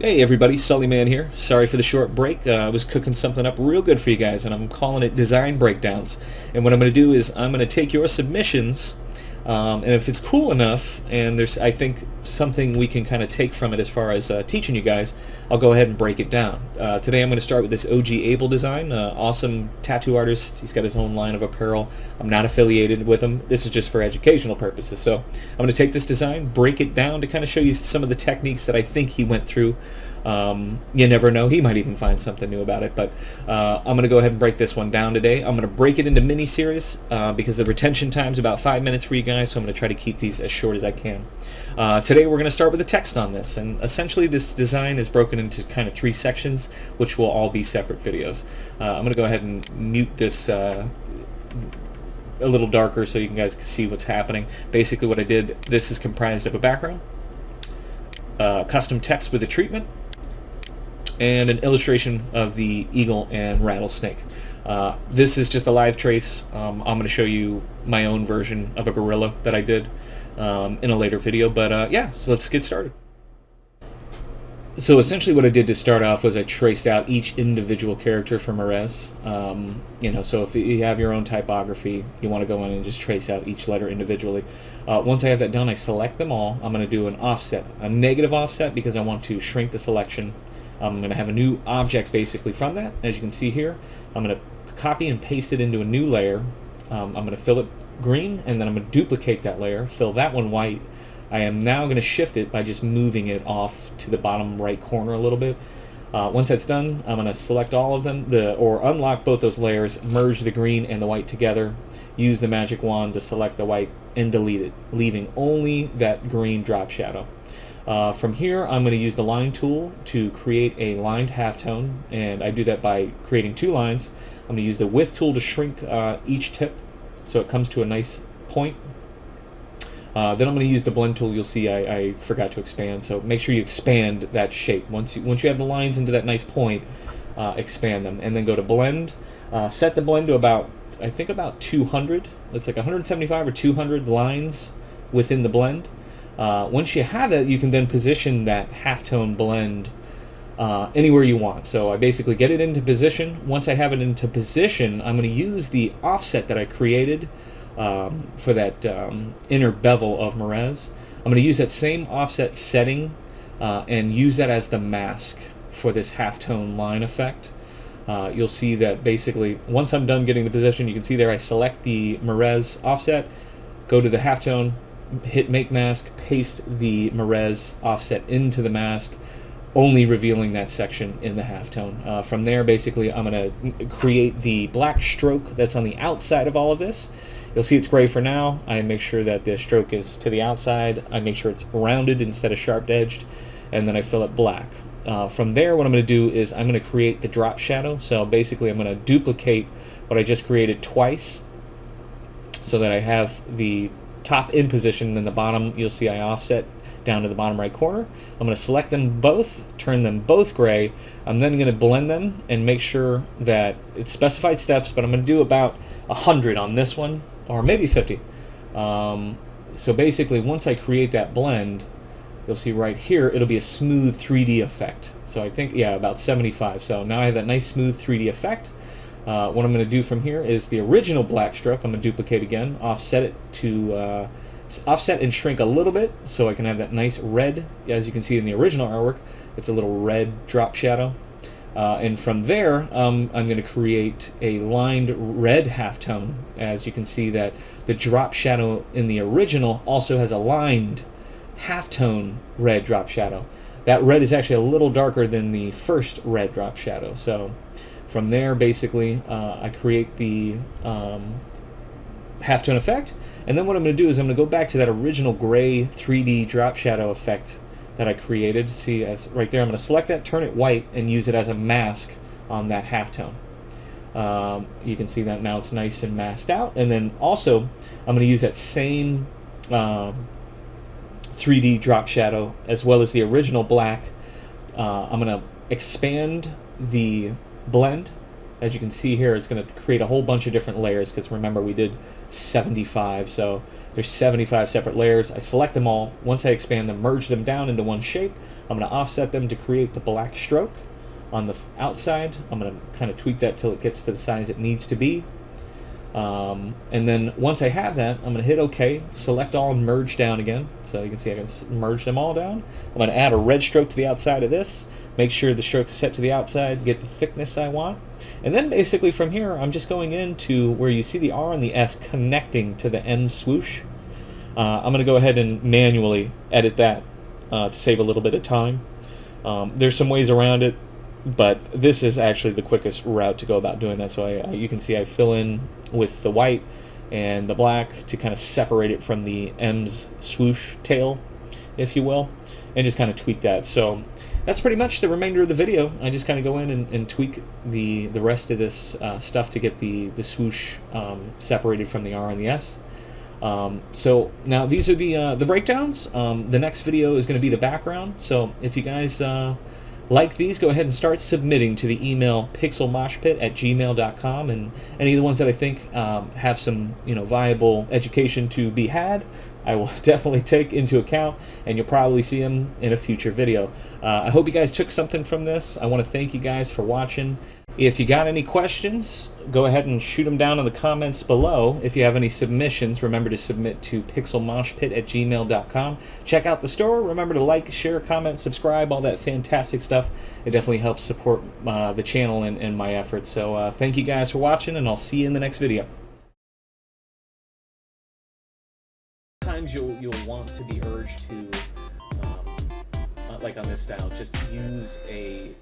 Hey everybody, Sully Man here. Sorry for the short break. I was cooking something up real good for you guys, and I'm calling it Design Breakdowns. And what I'm going to do is I'm going to take your submissions, and if it's cool enough, and there's, I think, something we can kind of take from it as far as teaching you guys, I'll go ahead and break it down. Today I'm going to start with this OG Abel design. Awesome tattoo artist. He's got his own line of apparel. I'm not affiliated with him. This is just for educational purposes. So I'm going to take this design, break it down to kind of show you some of the techniques that I think he went through. You never know, he might even find something new about it, but I'm going to go ahead and break this one down today. I'm going to break it into mini-series because the retention time is about 5 minutes for you guys, so I'm going to try to keep these as short as I can. Today we're going to start with the text on this, and essentially this design is broken into kind of 3 sections, which will all be separate videos. I'm going to go ahead and mute this a little darker so you guys can see what's happening. Basically what I did, this is comprised of a background, custom text with a treatment, and an illustration of the eagle and rattlesnake. This is just a live trace. I'm going to show you my own version of a gorilla that I did in a later video, but yeah, so let's get started. So essentially what I did to start off was I traced out each individual character from Merez. So if you have your own typography, you want to go in and just trace out each letter individually. Once I have that done, I select them all. I'm going to do an offset, a negative offset, because I want to shrink the selection. I'm going to have a new object basically from that. As you can see here, I'm going to copy and paste it into a new layer. I'm going to fill it green, and then I'm going to duplicate that layer, fill that one white. I am now going to shift it by just moving it off to the bottom right corner a little bit. Once that's done, I'm going to select all of them, or unlock both those layers, merge the green and the white together, use the magic wand to select the white, and delete it, leaving only that green drop shadow. From here, I'm going to use the line tool to create a lined halftone, and I do that by creating 2 lines. I'm going to use the width tool to shrink each tip so it comes to a nice point. Then I'm going to use the blend tool. You'll see I forgot to expand, so make sure you expand that shape. Once you have the lines into that nice point, expand them, and then go to blend. Set the blend to about 200. It's like 175 or 200 lines within the blend. Once you have it, you can then position that halftone blend anywhere you want. So I basically get it into position. Once I have it into position, I'm going to use the offset that I created for that inner bevel of Merez. I'm going to use that same offset setting and use that as the mask for this halftone line effect. You'll see that basically once I'm done getting the position, you can see there I select the Merez offset, go to the halftone, hit make mask, paste the Merez offset into the mask, only revealing that section in the halftone. From there, basically, I'm going to create the black stroke that's on the outside of all of this. You'll see it's gray for now. I make sure that the stroke is to the outside. I make sure it's rounded instead of sharp-edged, and then I fill it black. From there, what I'm going to do is I'm going to create the drop shadow. So basically, I'm going to duplicate what I just created twice so that I have the top in position, and then the bottom, you'll see I offset down to the bottom right corner. I'm going to select them both, turn them both gray. I'm then going to blend them and make sure that it's specified steps, but I'm going to do about 100 on this one, or maybe 50. So basically, once I create that blend, you'll see right here, it'll be a smooth 3D effect. So I think, yeah, about 75. So now I have that nice smooth 3D effect. What I'm going to do from here is the original black stroke. I'm going to duplicate again, offset it to offset and shrink a little bit so I can have that nice red. As you can see in the original artwork, it's a little red drop shadow. And from there, I'm going to create a lined red halftone. As you can see that the drop shadow in the original also has a lined halftone red drop shadow. That red is actually a little darker than the first red drop shadow. So from there, basically, I create the halftone effect, and then what I'm going to do is I'm going to go back to that original gray 3D drop shadow effect that I created. See, that's right there. I'm going to select that, turn it white, and use it as a mask on that halftone. You can see that now it's nice and masked out. And then also, I'm going to use that same 3D drop shadow as well as the original black. I'm going to expand the blend. As you can see here, it's going to create a whole bunch of different layers, because remember we did 75, so there's 75 separate layers. I select them all. Once I expand them, merge them down into one shape, I'm going to offset them to create the black stroke on the outside. I'm going to kind of tweak that till it gets to the size it needs to be. And then once I have that, I'm going to hit OK, select all and merge down again. So you can see I can merge them all down. I'm going to add a red stroke to the outside of this, make sure the stroke is set to the outside, get the thickness I want. And then basically from here, I'm just going into where you see the R and the S connecting to the M swoosh. I'm going to go ahead and manually edit that to save a little bit of time. There's some ways around it, but this is actually the quickest route to go about doing that. So you can see I fill in with the white and the black to kind of separate it from the M's swoosh tail, if you will, and just kind of tweak that. So that's pretty much the remainder of the video. I just kind of go in and tweak the rest of this stuff to get the swoosh separated from the R and the S. So now these are the breakdowns. The next video is going to be the background. So if you guys like these, go ahead and start submitting to the email pixelmoshpit@gmail.com, and any of the ones that I think have some viable education to be had, I will definitely take into account, and you'll probably see them in a future video. I hope you guys took something from this. I want to thank you guys for watching. If you got any questions, go ahead and shoot them down in the comments below. If you have any submissions, remember to submit to pixelmoshpit@gmail.com. Check out the store. Remember to like, share, comment, subscribe, all that fantastic stuff. It definitely helps support the channel and my efforts. So thank you guys for watching, and I'll see you in the next video. Sometimes you'll want to be urged to, like on this style, just use a